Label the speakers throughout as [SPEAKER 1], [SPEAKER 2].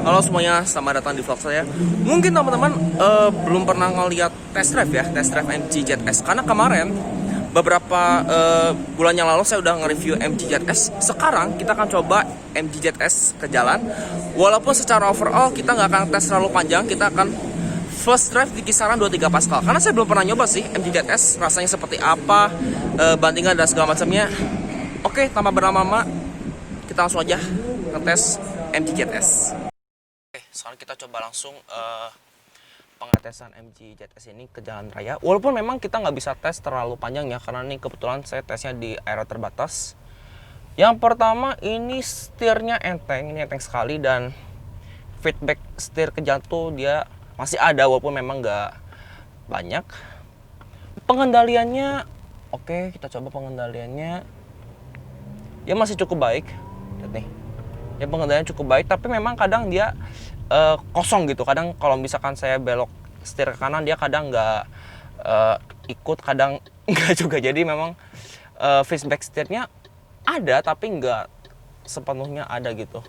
[SPEAKER 1] Halo semuanya, selamat datang di vlog saya. Mungkin teman-teman belum pernah ngeliat test drive ya, test drive MG ZS. Karena kemarin beberapa bulan yang lalu saya udah nge-review MG ZS. Sekarang kita akan coba MG ZS ke jalan. Walaupun secara overall kita nggak akan tes terlalu panjang, kita akan first drive di kisaran 23 Pascal. Karena saya belum pernah nyoba sih MG ZS, rasanya seperti apa, bandingan dan segala macamnya. Oke, tanpa berlama-lama, kita langsung aja ngetes MG ZS. Sekarang kita coba langsung pengetesan MG ZS ini ke jalan raya. Walaupun memang kita nggak bisa tes terlalu panjang ya, karena ini kebetulan saya tesnya di area terbatas. Yang pertama, ini setirnya enteng, ini enteng sekali, dan feedback setir ke jalan tuh dia masih ada walaupun memang nggak banyak. Pengendaliannya, oke, kita coba pengendaliannya. Ya masih cukup baik, lihat nih. Ya pengendalian cukup baik, tapi memang kadang dia kosong gitu. Kadang kalau misalkan saya belok setir ke kanan, dia kadang nggak ikut, kadang nggak juga. Jadi memang feedback setirnya ada, tapi nggak sepenuhnya ada gitu.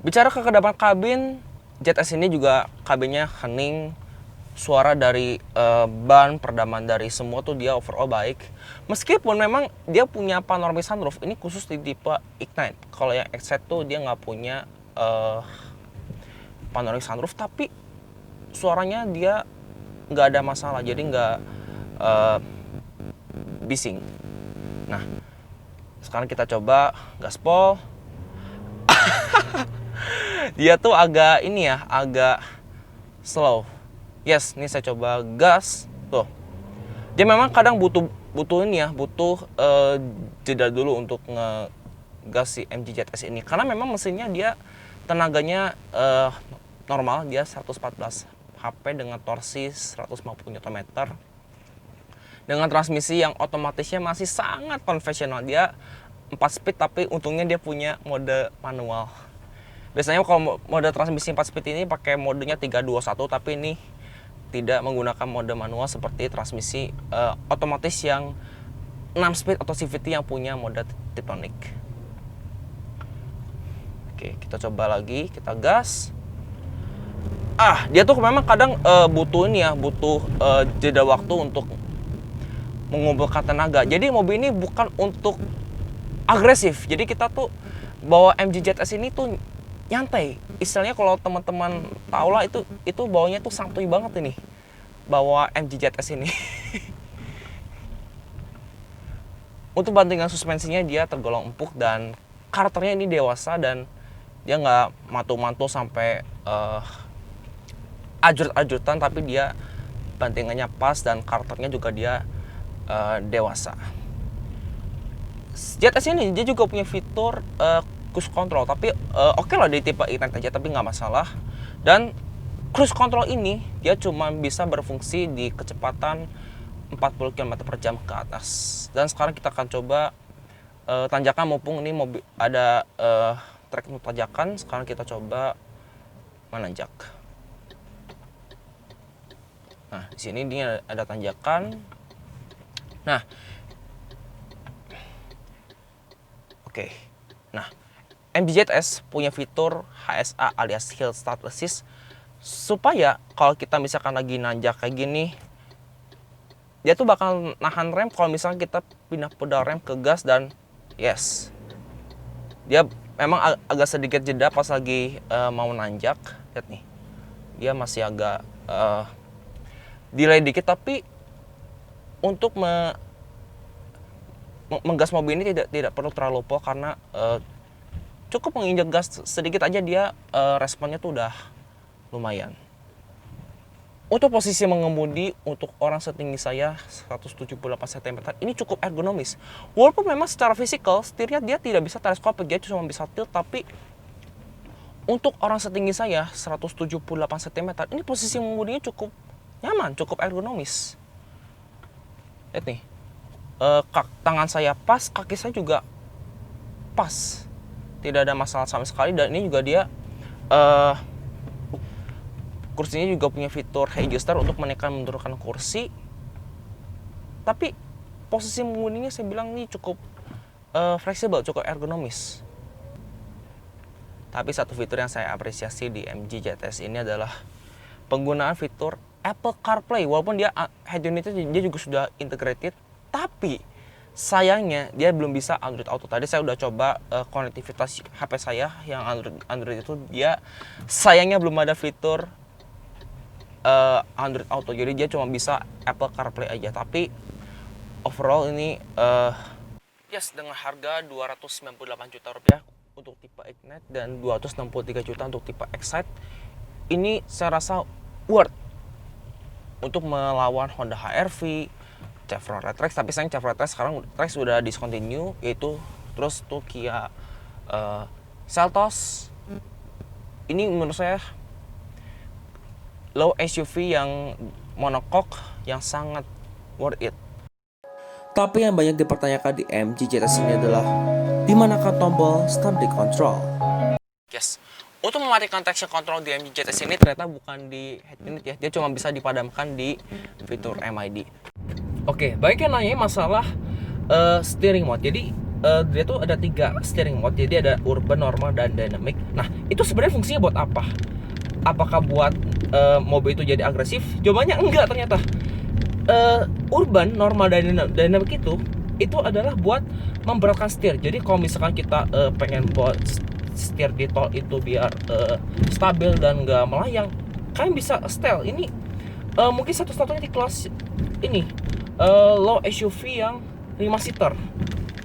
[SPEAKER 1] Bicara ke kedalaman kabin, ZS ini juga kabinnya hening. Suara dari ban, peredaman dari semua tuh dia overall baik. Meskipun memang dia punya panoramic sunroof, ini khusus di tipe Ignite. Kalau yang Excite tuh dia nggak punya panoramic sunroof, tapi suaranya dia nggak ada masalah, jadi nggak bising. Nah, sekarang kita coba gaspol. Dia tuh agak ini ya, agak slow. Yes, ini saya coba gas. Tuh, dia memang kadang butuh ini ya, butuh jeda dulu untuk ngegas si MG ZS ini, karena memang mesinnya dia tenaganya normal, dia 114 HP dengan torsi 150 Nm, dengan transmisi yang otomatisnya masih sangat konvensional. Dia 4 speed, tapi untungnya dia punya mode manual. Biasanya kalau mode transmisi 4 speed ini pakai modenya 321, tapi ini tidak menggunakan mode manual seperti transmisi otomatis yang 6 speed atau CVT yang punya mode Tiptronic. Oke, kita coba lagi, kita gas. Dia tuh memang kadang butuh ini ya, butuh jeda waktu untuk mengumpulkan tenaga. Jadi mobil ini bukan untuk agresif. Jadi kita tuh bawa MG ZS ini tuh nyantai. Istilahnya kalau teman-teman tahu lah, itu bawanya tuh santuy banget ini, bawa MG ZS ini. Untuk bandingan suspensinya, dia tergolong empuk, dan karakternya ini dewasa, dan dia nggak mantul-mantul sampai ajut-ajutan, tapi dia bandingannya pas, dan karakternya juga dia dewasa. ZS ini dia juga punya fitur cruise control, tapi oke lah di tipe Ignite aja, tapi nggak masalah. Dan cruise control ini dia cuma bisa berfungsi di kecepatan 40 km/jam ke atas. Dan sekarang kita akan coba tanjakan, mumpung ini mobil ada trek untuk tanjakan. Sekarang kita coba menanjak. Nah, di sini dia ada tanjakan. Nah, oke. Nah, MG ZS punya fitur HSA alias Hill Start Assist, supaya kalau kita misalkan lagi nanjak kayak gini, dia tuh bakal nahan rem kalau misalkan kita pindah pedal rem ke gas. Dan yes, dia memang agak sedikit jeda pas lagi mau nanjak. Lihat nih, dia masih agak delay dikit, tapi untuk menggas mobil ini tidak perlu terlalu pelan, karena cukup menginjak gas sedikit aja dia responnya tuh udah lumayan. Untuk posisi mengemudi, untuk orang setinggi saya 178 cm, ini cukup ergonomis. Walaupun memang secara fisikal setirnya dia tidak bisa teleskopik, dia cuma bisa tilt, tapi untuk orang setinggi saya 178 cm, ini posisi mengemudinya cukup nyaman, cukup ergonomis. Lihat nih, tangan saya pas, kaki saya juga pas, tidak ada masalah sama sekali. Dan ini juga dia kursinya juga punya fitur high adjuster untuk menekan menurunkan kursi. Tapi posisi mengemudinya saya bilang ini cukup fleksibel, cukup ergonomis. Tapi satu fitur yang saya apresiasi di MG ZS ini adalah penggunaan fitur Apple CarPlay. Walaupun dia head unitnya dia juga sudah integrated, tapi sayangnya dia belum bisa Android Auto. Tadi saya udah coba konektivitas HP saya yang Android itu, dia sayangnya belum ada fitur Android Auto. Jadi dia cuma bisa Apple CarPlay aja. Tapi overall ini yes, dengan harga 298 juta rupiah untuk tipe Ignite dan 263 juta untuk tipe Excite, ini saya rasa worth untuk melawan Honda HR-V, Chevrolet Trax. Tapi sayang Chevrolet Trax sekarang Trax sudah discontinue, yaitu terus tuh Kia Seltos. Ini menurut saya low SUV yang monocoque yang sangat worth it. Tapi yang banyak dipertanyakan di MG ZS ini adalah di manakah tombol stability control. Yes, untuk mematikan traction control di MG ZS ini ternyata bukan di head unit ya, dia cuma bisa dipadamkan di fitur MID. Oke, banyak yang nanya masalah steering mode. Jadi dia tuh ada 3 steering mode. Jadi ada urban, normal, dan dynamic. Nah, itu sebenarnya fungsinya buat apa? Apakah buat mobil itu jadi agresif? Jawabannya enggak ternyata. Urban, normal, dan dynamic itu adalah buat memberatkan setir. Jadi kalau misalkan kita pengen buat setir di tol itu biar stabil dan nggak melayang, kalian bisa setel. Ini mungkin satu-satunya di kelas ini low SUV yang 5 seater.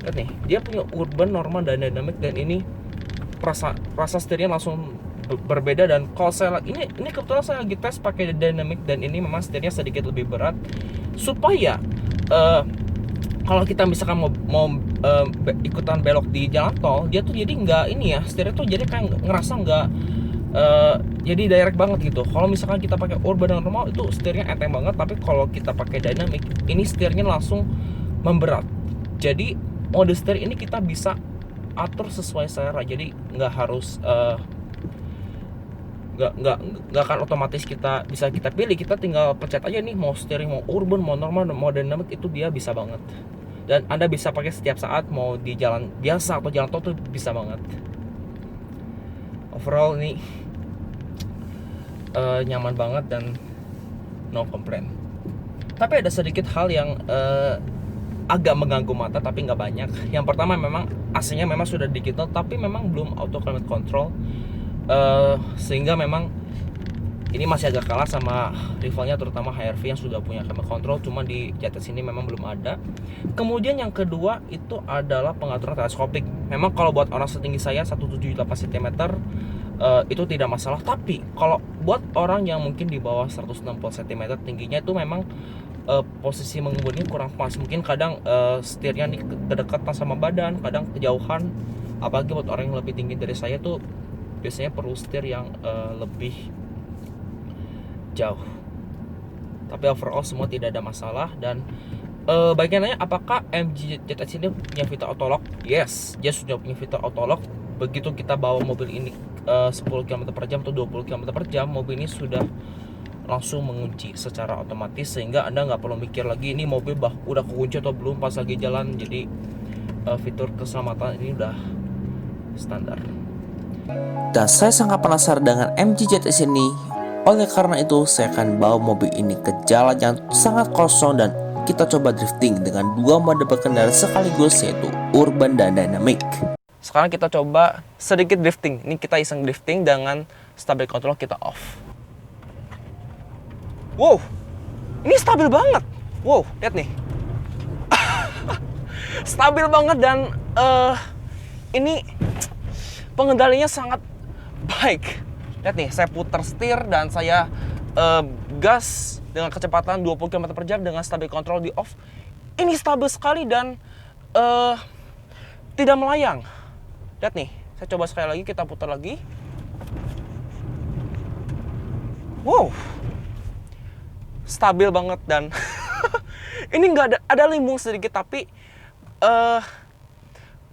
[SPEAKER 1] Lihat nih, dia punya urban, normal, dan dynamic, dan ini rasa setirnya langsung berbeda. Dan kalau saya ini kebetulan saya lagi tes pakai dynamic, dan ini memang setirnya sedikit lebih berat supaya kalau kita misalkan mau ikutan belok di jalan tol, dia tuh jadi nggak ini ya, setirnya tuh jadi kayak ngerasa nggak jadi direct banget gitu. Kalau misalkan kita pakai urban dan normal itu setirnya enteng banget, tapi kalau kita pakai dynamic ini setirnya langsung memberat. Jadi mode setir ini kita bisa atur sesuai selera, jadi nggak harus nggak akan otomatis kita bisa kita pilih. Kita tinggal pencet aja nih mau steering, mau urban, mau normal, mau dynamic, itu dia bisa banget. Dan Anda bisa pakai setiap saat, mau di jalan biasa atau jalan tol tuh bisa banget. Overall ini nyaman banget dan no complaint. Tapi ada sedikit hal yang agak mengganggu mata, tapi nggak banyak. Yang pertama, memang AC-nya memang sudah digital, tapi memang belum auto climate control, sehingga memang ini masih agak kalah sama rivalnya, terutama HR-V yang sudah punya climate control. Cuma di ZS ini memang belum ada. Kemudian yang kedua itu adalah pengaturan teleskopik. Memang kalau buat orang setinggi saya 178 cm itu tidak masalah. Tapi kalau buat orang yang mungkin di bawah 160 cm tingginya, itu memang posisi mengemudinya kurang pas. Mungkin kadang setirnya nih kedekatan sama badan, kadang kejauhan. Apalagi buat orang yang lebih tinggi dari saya tuh biasanya perlu setir yang lebih jauh. Tapi overall semua tidak ada masalah. Dan bagian nanya apakah MG ZS ini punya fitur autolock? Yes, dia sudah punya fitur autolock. Begitu kita bawa mobil ini 10 km per jam atau 20 km per jam, mobil ini sudah langsung mengunci secara otomatis, sehingga Anda nggak perlu mikir lagi ini mobil udah kekunci atau belum pas lagi jalan. Jadi fitur keselamatan ini udah standar.
[SPEAKER 2] Dan saya sangat penasaran dengan MG ZS ini. Oleh karena itu saya akan bawa mobil ini ke jalan yang sangat kosong dan kita coba drifting dengan 2 mode berkendara sekaligus, yaitu urban dan dynamic.
[SPEAKER 1] Sekarang kita coba sedikit drifting. Ini kita iseng drifting dengan stability control kita off. Wow, ini stabil banget. Wow, lihat nih. Stabil banget, dan ini pengendalinya sangat baik. Lihat nih, saya putar setir dan saya gas dengan kecepatan 20 km per jam dengan stability control di off. Ini stabil sekali dan tidak melayang. Lihat nih, saya coba sekali lagi, kita putar lagi. Wow, stabil banget. Dan ini nggak ada limbung sedikit, tapi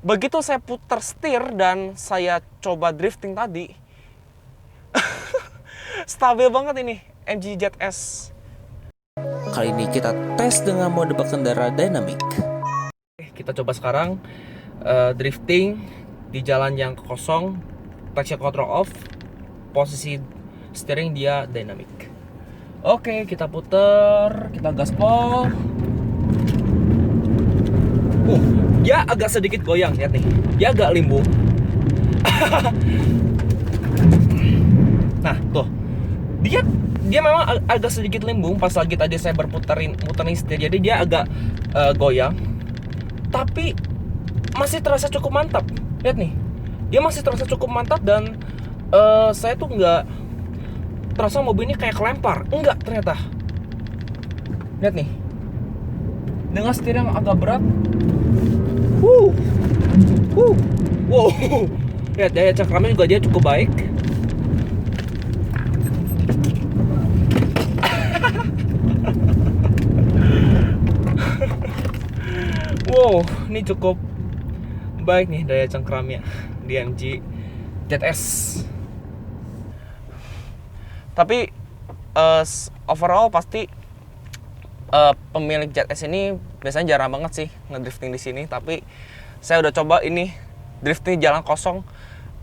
[SPEAKER 1] begitu saya putar setir dan saya coba drifting tadi, stabil banget ini MG ZS.
[SPEAKER 2] Kali ini kita tes dengan mode berkendara dynamic.
[SPEAKER 1] Kita coba sekarang drifting di jalan yang kosong traction control off, posisi steering dia dynamic. Oke, kita puter, kita gaspol. Dia agak sedikit goyang, lihat nih. Dia agak limbung. Nah, tuh. Dia memang agak sedikit limbung pas lagi tadi saya muterin setir. Jadi dia agak goyang. Tapi masih terasa cukup mantap. Lihat nih. Dia masih terasa cukup mantap dan saya tuh nggak terasa mobil ini kayak kelempar. Enggak ternyata. Lihat nih. Dengan setir yang agak berat. Wow. Lihat daya cakramnya juga dia cukup baik. Wow, ini cukup baik nih daya cengkramnya di MG ZS. Tapi overall pasti pemilik ZS ini biasanya jarang banget sih ngedrifting di sini. Tapi saya udah coba ini drifting jalan kosong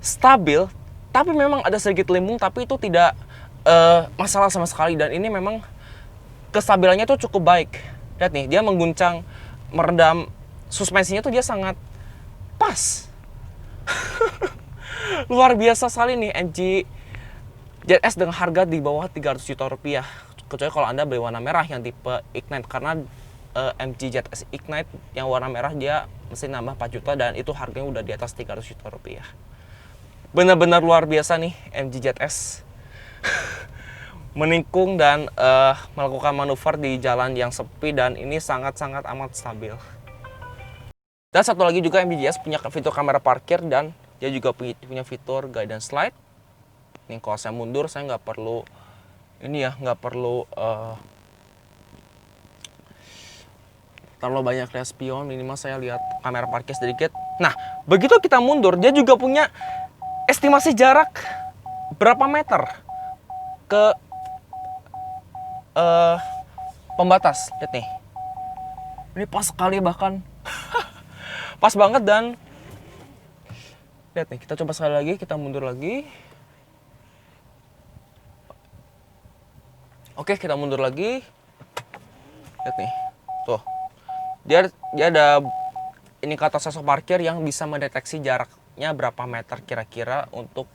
[SPEAKER 1] stabil. Tapi memang ada sedikit limbung, tapi itu tidak masalah sama sekali. Dan ini memang kestabilannya tuh cukup baik. Lihat nih, dia mengguncang, meredam. Suspensinya tuh dia sangat pas. Luar biasa sekali nih MG ZS dengan harga di bawah 300 juta rupiah. Kecuali kalau Anda beli warna merah yang tipe Ignite, karena MG ZS Ignite yang warna merah dia mesti nambah 4 juta dan itu harganya udah di atas 300 juta rupiah. Benar-benar luar biasa nih MG ZS. Menikung dan melakukan manuver di jalan yang sepi dan ini sangat-sangat amat stabil. Dan satu lagi juga MG ZS punya fitur kamera parkir dan dia juga punya fitur guidance light. Nih kalau saya mundur saya nggak perlu terlalu banyak lihat spion, minimal saya lihat kamera parkir sedikit. Nah, begitu kita mundur dia juga punya estimasi jarak berapa meter ke pembatas. Lihat nih, ini pas sekali, bahkan pas banget. Dan lihat nih, kita coba sekali lagi, kita mundur lagi. Oke, kita mundur lagi. Lihat nih, tuh dia ada indikator sensor parkir yang bisa mendeteksi jaraknya berapa meter kira-kira untuk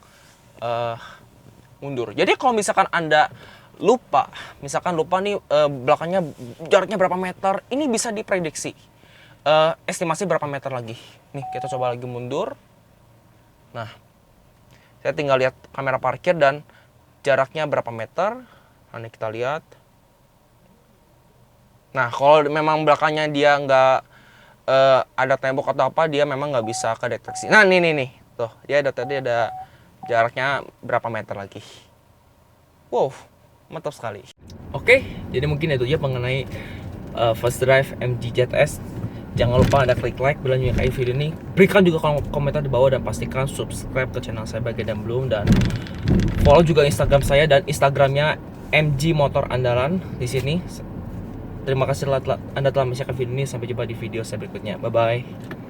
[SPEAKER 1] mundur. Jadi kalau misalkan Anda lupa nih belakangnya jaraknya berapa meter, ini bisa diprediksi estimasi berapa meter lagi. Nih kita coba lagi mundur. Nah, saya tinggal lihat kamera parkir dan jaraknya berapa meter. Nah, ini kita lihat. Nah, kalau memang belakangnya dia nggak ada tembok atau apa, dia memang nggak bisa kedeteksi. Nah, nih, tuh dia tadi ada jaraknya berapa meter lagi. Wow, mantap sekali. Oke, jadi mungkin itu aja mengenai First Drive MG ZS. Jangan lupa Anda klik like bila menyukai video ini. Berikan juga kolom komentar di bawah dan pastikan subscribe ke channel saya bagi yang belum, dan follow juga Instagram saya dan Instagramnya MG Motor Andalan di sini. Terima kasih Anda telah menyaksikan video ini. Sampai jumpa di video saya berikutnya. Bye bye.